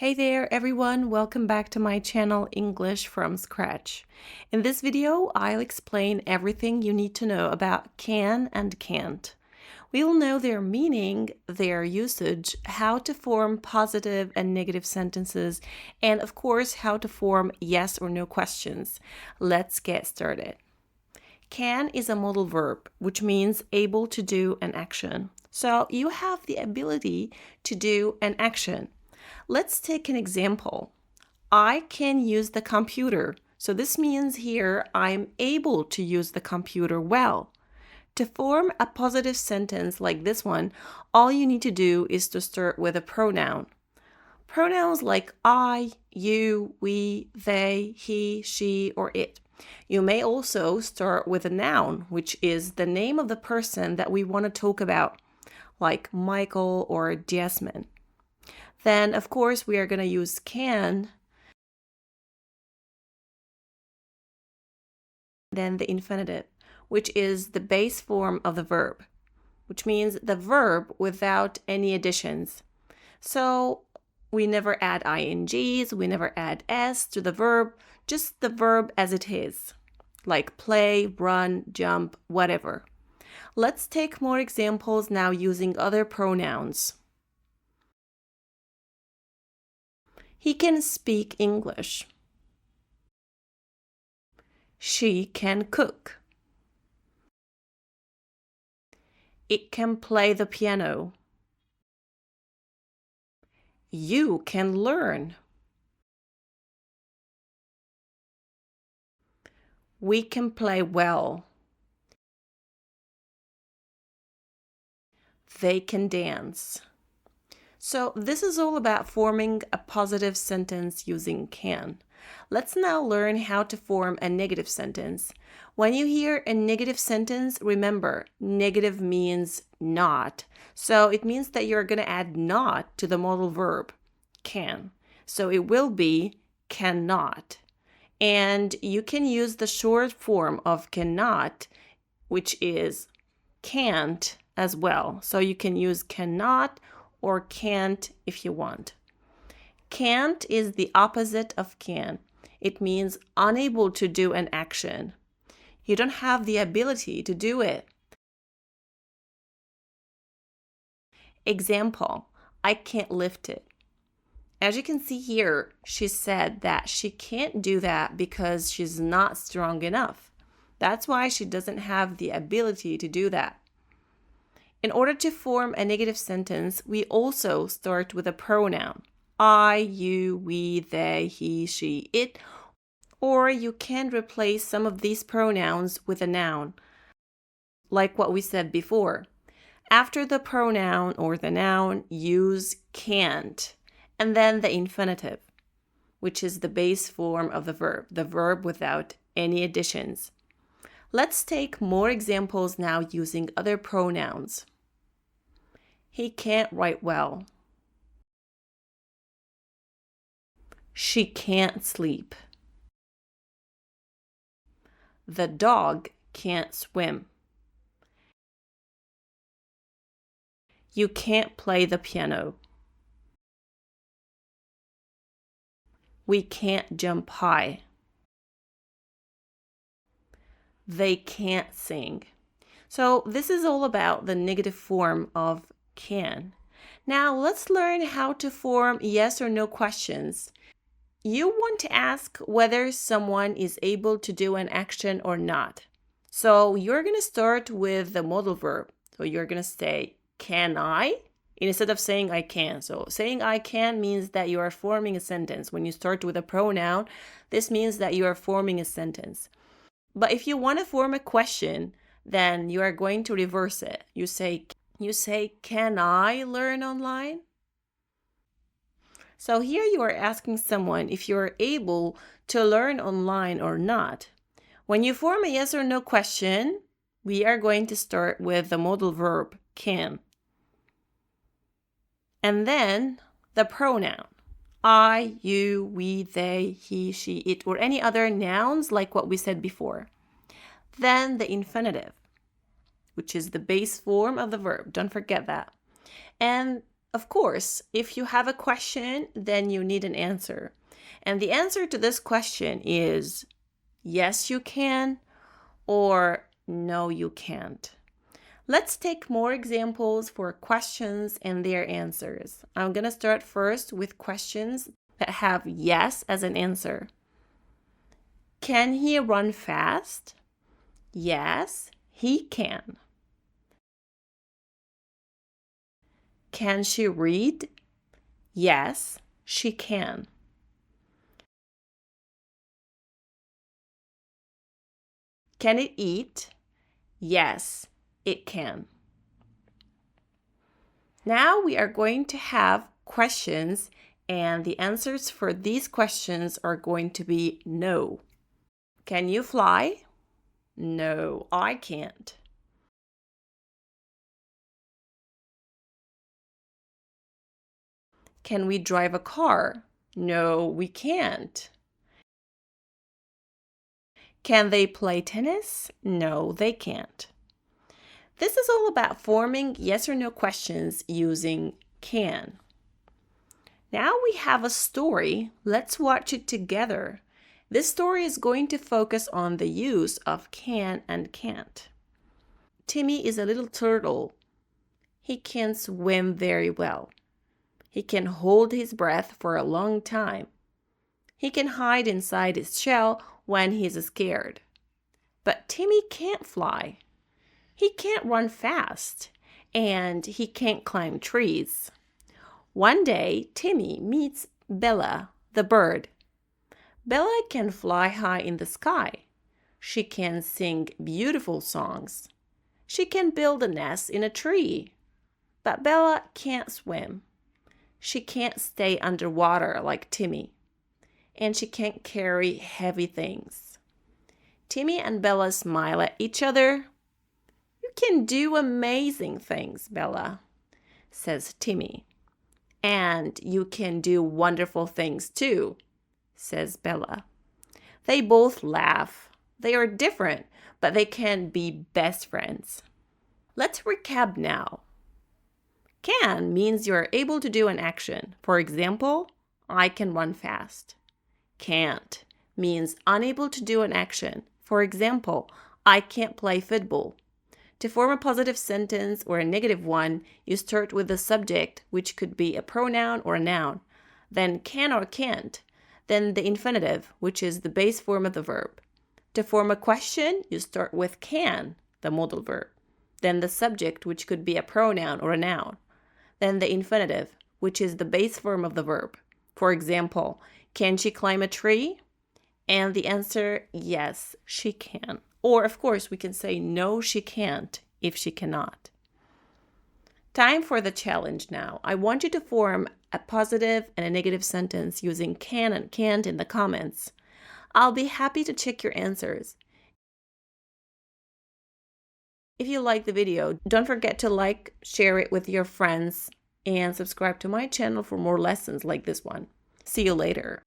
Hey there everyone, welcome back to my channel English from Scratch. In this video, I'll explain everything you need to know about can and can't. We'll know their meaning, their usage, how to form positive and negative sentences, and of course, how to form yes or no questions. Let's get started. Can is a modal verb, which means able to do an action. So you have the ability to do an action. Let's take an example. I can use the computer. So this means here I'm able to use the computer well. To form a positive sentence like this one, all you need to do is to start with a pronoun. Pronouns like I, you, we, they, he, she, or it. You may also start with a noun, which is the name of the person that we want to talk about, like Michael or Jasmine. Then, of course, we are going to use can, then the infinitive, which is the base form of the verb, which means the verb without any additions. So we never add ings, we never add s to the verb, just the verb as it is, like play, run, jump, whatever. Let's take more examples now using other pronouns. He can speak English. She can cook. It can play the piano. You can learn. We can play well. They can dance. So this is all about forming a positive sentence using can. Let's now learn how to form a negative sentence. When you hear a negative sentence, remember, negative means not. So it means that you're going to add not to the modal verb, can. So it will be cannot. And you can use the short form of cannot, which is can't as well. So you can use cannot or can't if you want. Can't is the opposite of can. It means unable to do an action. You don't have the ability to do it. Example, I can't lift it. As you can see here, she said that she can't do that because she's not strong enough. That's why she doesn't have the ability to do that. In order to form a negative sentence, we also start with a pronoun. I, you, we, they, he, she, it. Or you can replace some of these pronouns with a noun, like what we said before. After the pronoun or the noun, use can't, and then the infinitive, which is the base form of the verb without any additions. Let's take more examples now using other pronouns. He can't write well. She can't sleep. The dog can't swim. You can't play the piano. We can't jump high. They can't sing. So this is all about the negative form of can. Now let's learn how to form yes or no questions. You want to ask whether someone is able to do an action or not. So you're going to start with the modal verb. So you're going to say, can I? Instead of saying I can. So saying I can means that you are forming a sentence. When you start with a pronoun, this means that you are forming a sentence. But if you want to form a question, then you are going to reverse it. You say, can I learn online? So here you are asking someone if you're able to learn online or not. When you form a yes or no question, we are going to start with the modal verb, can. And then the pronoun, I, you, we, they, he, she, it, or any other nouns like what we said before. Then the infinitive, which is the base form of the verb. Don't forget that. And Of course, if you have a question, then you need an answer. And the answer to this question is yes, you can, or no, you can't. Let's take more examples for questions and their answers. I'm going to start first with questions that have yes as an answer. Can he run fast? Yes, he can. Can she read? Yes, she can. Can it eat? Yes, it can. Now we are going to have questions, and the answers for these questions are going to be no. Can you fly? No, I can't. Can we drive a car? No, we can't. Can they play tennis? No, they can't. This is all about forming yes or no questions using can. Now we have a story. Let's watch it together. This story is going to focus on the use of can and can't. Timmy is a little turtle. He can swim very well. He can hold his breath for a long time. He can hide inside his shell when he's scared. But Timmy can't fly. He can't run fast. And he can't climb trees. One day, Timmy meets Bella, the bird. Bella can fly high in the sky. She can sing beautiful songs. She can build a nest in a tree. But Bella can't swim. She can't stay underwater like Timmy. And she can't carry heavy things. Timmy and Bella smile at each other. You can do amazing things, Bella, says Timmy. And you can do wonderful things too, says Bella. They both laugh. They are different, but they can be best friends. Let's recap now. Can means you're able to do an action. For example, I can run fast. Can't means unable to do an action. For example, I can't play football. To form a positive sentence or a negative one, you start with the subject, which could be a pronoun or a noun, then can or can't, then the infinitive, which is the base form of the verb. To form a question, you start with can, the modal verb, then the subject, which could be a pronoun or a noun, then the infinitive, which is the base form of the verb. For example, can she climb a tree? And the answer, yes, she can. Or, of course, we can say no, she can't if she cannot. Time for the challenge now. I want you to form a positive and a negative sentence using can and can't in the comments. I'll be happy to check your answers. If you like the video, don't forget to like, share it with your friends, and subscribe to my channel for more lessons like this one. See you later.